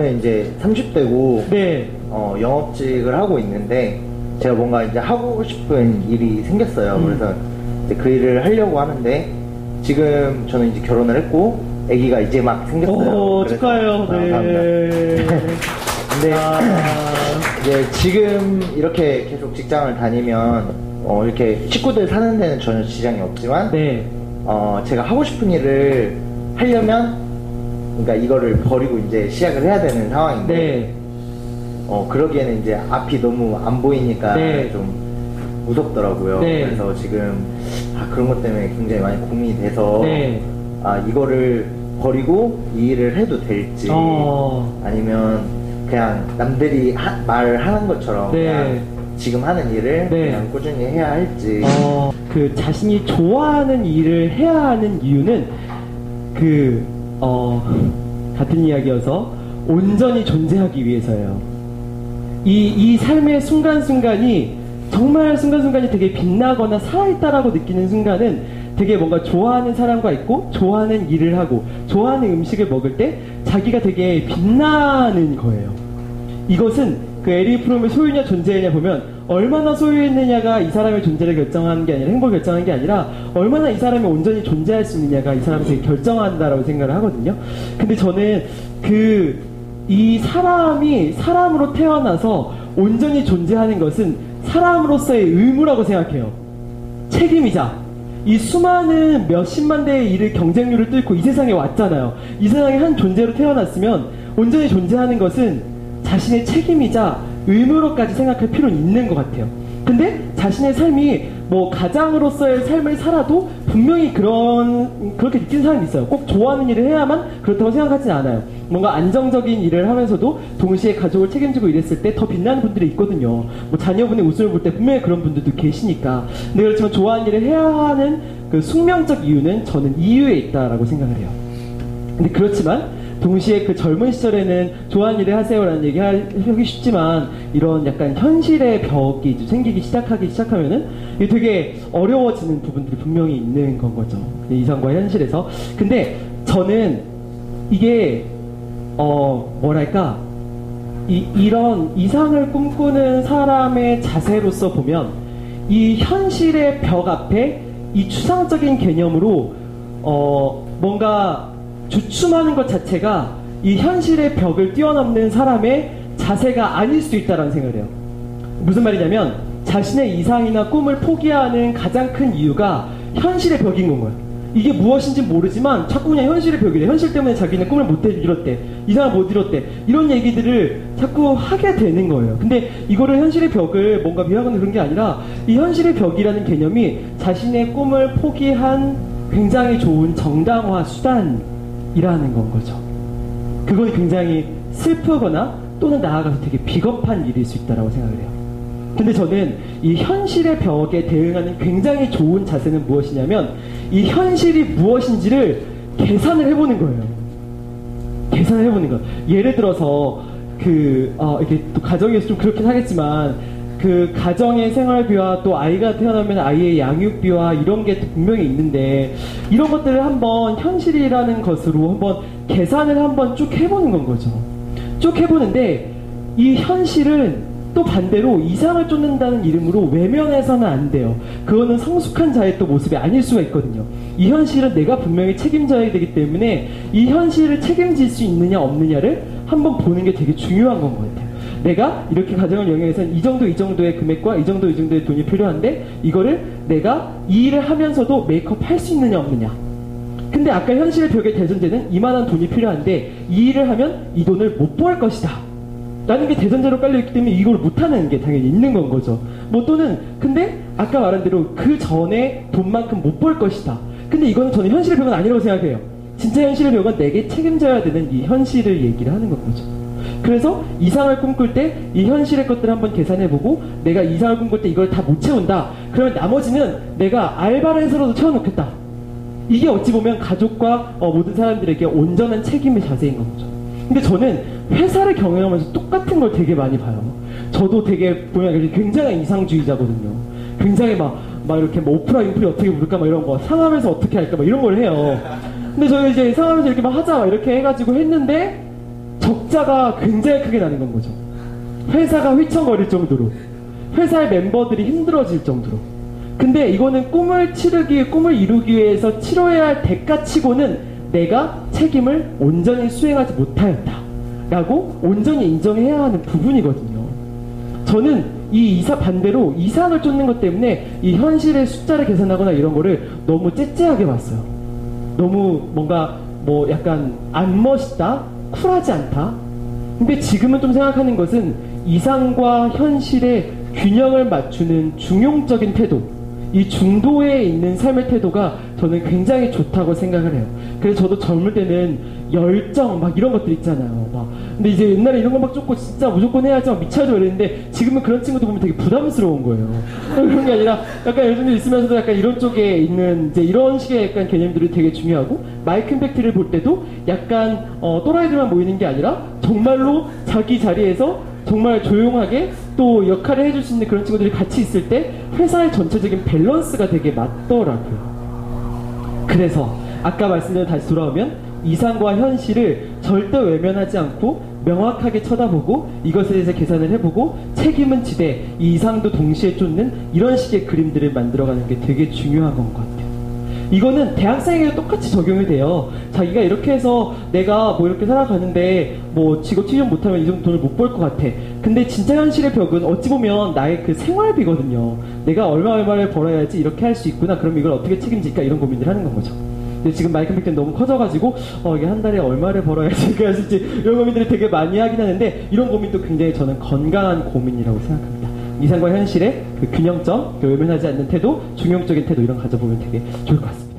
이제 30대고 네. 영업직을 하고 있는데 제가 뭔가 이제 하고 싶은 일이 생겼어요. 그래서 이제 그 일을 하려고 하는데 지금 저는 이제 결혼을 했고 아기가 이제 막 생겼어요. 축하해요. 네. 근데 이제 지금 이렇게 계속 직장을 다니면 이렇게 식구들 사는 데는 전혀 지장이 없지만 네. 제가 하고 싶은 일을 하려면 그러니까 이거를 버리고 이제 시작을 해야 되는 상황인데 네. 그러기에는 이제 앞이 너무 안 보이니까 네. 좀 무섭더라고요. 네. 그래서 지금 그런 것 때문에 굉장히 많이 고민이 돼서 네. 이거를 버리고 이 일을 해도 될지 아니면 그냥 남들이 말하는 것처럼 네. 그냥 지금 하는 일을 네. 그냥 꾸준히 해야 할지 그 자신이 좋아하는 일을 해야 하는 이유는 같은 이야기여서 온전히 존재하기 위해서예요. 이 삶의 순간순간이 정말 순간순간이 되게 빛나거나 살아있다라고 느끼는 순간은 되게 뭔가 좋아하는 사람과 있고 좋아하는 일을 하고 좋아하는 음식을 먹을 때 자기가 되게 빛나는 거예요. 이것은 그 에리 프롬의 소유냐 존재냐 보면 얼마나 소유했느냐가 이 사람의 존재를 결정하는 게 아니라 행복을 결정하는 게 아니라 얼마나 이 사람이 온전히 존재할 수 있느냐가 이 사람을 되게 결정한다라고 생각을 하거든요. 근데 저는 이 사람이 사람으로 태어나서 온전히 존재하는 것은 사람으로서의 의무라고 생각해요. 책임이자 이 수많은 몇십만 대의 일을 경쟁률을 뚫고 이 세상에 왔잖아요. 이 세상에 한 존재로 태어났으면 온전히 존재하는 것은 자신의 책임이자 의무로까지 생각할 필요는 있는 것 같아요. 근데 자신의 삶이 뭐 가장으로서의 삶을 살아도 분명히 그렇게 느끼는 사람이 있어요. 꼭 좋아하는 일을 해야만 그렇다고 생각하진 않아요. 뭔가 안정적인 일을 하면서도 동시에 가족을 책임지고 이랬을 때 더 빛나는 분들이 있거든요. 뭐 자녀분의 웃음을 볼 때 분명히 그런 분들도 계시니까. 근데 그렇지만 좋아하는 일을 해야 하는 그 숙명적 이유는 저는 이유에 있다라고 생각을 해요. 근데 그렇지만 동시에 그 젊은 시절에는 좋아하는 일을 하세요라는 얘기 하기 쉽지만 이런 약간 현실의 벽이 생기기 시작하면은 이게 되게 어려워지는 부분들이 분명히 있는 건 거죠. 이상과 현실에서. 근데 저는 이게 뭐랄까 이런 이상을 꿈꾸는 사람의 자세로서 보면 이 현실의 벽 앞에 이 추상적인 개념으로 뭔가 주춤하는 것 자체가 이 현실의 벽을 뛰어넘는 사람의 자세가 아닐 수도 있다는 생각을 해요. 무슨 말이냐면 자신의 이상이나 꿈을 포기하는 가장 큰 이유가 현실의 벽인 건 거예요. 이게 무엇인지 모르지만 자꾸 그냥 현실의 벽이래. 현실 때문에 자기는 꿈을 못 이뤘대. 이상을 못 이뤘대. 이런 얘기들을 자꾸 하게 되는 거예요. 근데 이거를 현실의 벽을 뭔가 비하하거나 그런 게 아니라 이 현실의 벽이라는 개념이 자신의 꿈을 포기한 굉장히 좋은 정당화 수단 이라는 건 거죠. 그건 굉장히 슬프거나 또는 나아가서 되게 비겁한 일일 수 있다고 생각을 해요. 근데 저는 이 현실의 벽에 대응하는 굉장히 좋은 자세는 무엇이냐면 이 현실이 무엇인지를 계산을 해보는 거예요. 계산을 해보는 거. 예를 들어서 이렇게 또 가정에서 좀 그렇긴 하겠지만 그 가정의 생활비와 또 아이가 태어나면 아이의 양육비와 이런 게 분명히 있는데 이런 것들을 한번 현실이라는 것으로 한번 계산을 한번 쭉 해보는 건 거죠. 쭉 해보는데 이 현실은 또 반대로 이상을 쫓는다는 이름으로 외면해서는 안 돼요. 그거는 성숙한 자의 또 모습이 아닐 수가 있거든요. 이 현실은 내가 분명히 책임져야 되기 때문에 이 현실을 책임질 수 있느냐 없느냐를 한번 보는 게 되게 중요한 건 것 같아요. 내가 이렇게 가정을 영위해서는 이 정도의 금액과 이 정도의 돈이 필요한데 이거를 내가 이 일을 하면서도 메이크업 할 수 있느냐 없느냐. 근데 아까 현실의 벽의 대전제는 이만한 돈이 필요한데 이 일을 하면 이 돈을 못 벌 것이다 라는 게 대전제로 깔려있기 때문에 이걸 못하는 게 당연히 있는 건 거죠. 뭐 또는 근데 아까 말한 대로 그 전에 돈만큼 못 벌 것이다. 근데 이거는 저는 현실의 벽은 아니라고 생각해요. 진짜 현실의 벽은 내게 책임져야 되는 이 현실을 얘기를 하는 건 거죠. 그래서 이상을 꿈꿀 때 이 현실의 것들을 한번 계산해보고 내가 이상을 꿈꿀 때 이걸 다 못 채운다. 그러면 나머지는 내가 알바를 해서라도 채워놓겠다. 이게 어찌 보면 가족과 모든 사람들에게 온전한 책임의 자세인 거죠. 근데 저는 회사를 경영하면서 똑같은 걸 되게 많이 봐요. 저도 되게 보면 굉장히 이상주의자거든요. 굉장히 막 이렇게 뭐 오프라 인프리 어떻게 부를까 막 이런 거 상하면서 어떻게 할까 막 이런 걸 해요. 근데 저희 이제 상하면서 이렇게 막 하자 막 이렇게 해가지고 했는데 적자가 굉장히 크게 나는 건 거죠. 회사가 휘청거릴 정도로, 회사의 멤버들이 힘들어질 정도로. 근데 이거는 꿈을 이루기 위해서 치러야 할 대가치고는 내가 책임을 온전히 수행하지 못하였다 라고 온전히 인정해야 하는 부분이거든요. 저는 반대로 이상을 쫓는 것 때문에 이 현실의 숫자를 계산하거나 이런 거를 너무 째째하게 봤어요. 너무 뭔가 약간 안 멋있다, 쿨하지 않다. 근데 지금은 좀 생각하는 것은 이상과 현실의 균형을 맞추는 중용적인 태도, 이 중도에 있는 삶의 태도가 저는 굉장히 좋다고 생각을 해요. 그래서 저도 젊을 때는 열정 막 이런 것들 있잖아요. 근데 이제 옛날에 이런 거 막 쫓고 진짜 무조건 해야지 막 미쳐야지 이랬는데 지금은 그런 친구들 보면 되게 부담스러운 거예요. 그런 게 아니라 약간 요즘에 있으면서도 약간 이런 쪽에 있는 이제 이런 식의 약간 개념들이 되게 중요하고, 마이크 임팩트를 볼 때도 약간 또라이들만 모이는 게 아니라 정말로 자기 자리에서 정말 조용하게 또 역할을 해줄 수 있는 그런 친구들이 같이 있을 때 회사의 전체적인 밸런스가 되게 맞더라고요. 그래서 아까 말씀드린 다시 돌아오면 이상과 현실을 절대 외면하지 않고 명확하게 쳐다보고 이것에 대해서 계산을 해보고 책임은 지되 이 이상도 동시에 쫓는 이런 식의 그림들을 만들어가는 게 되게 중요한 것 같아요. 이거는 대학생에게도 똑같이 적용이 돼요. 자기가 이렇게 해서 내가 이렇게 살아가는데 직업 취업 못하면 이 정도 돈을 못 벌 것 같아. 근데 진짜 현실의 벽은 어찌 보면 나의 그 생활비거든요. 내가 얼마를 벌어야지 이렇게 할 수 있구나. 그럼 이걸 어떻게 책임질까? 이런 고민을 하는 건 거죠. 근데 지금 마이크 임팩트는 너무 커져가지고 이게 한 달에 얼마를 벌어야지 이렇게 할 수 있지, 이런 고민들이 되게 많이 하긴 하는데, 이런 고민도 굉장히 저는 건강한 고민이라고 생각합니다. 이상과 현실의 그 균형점, 외면하지 않는 태도, 중용적인 태도, 이런 거 가져보면 되게 좋을 것 같습니다.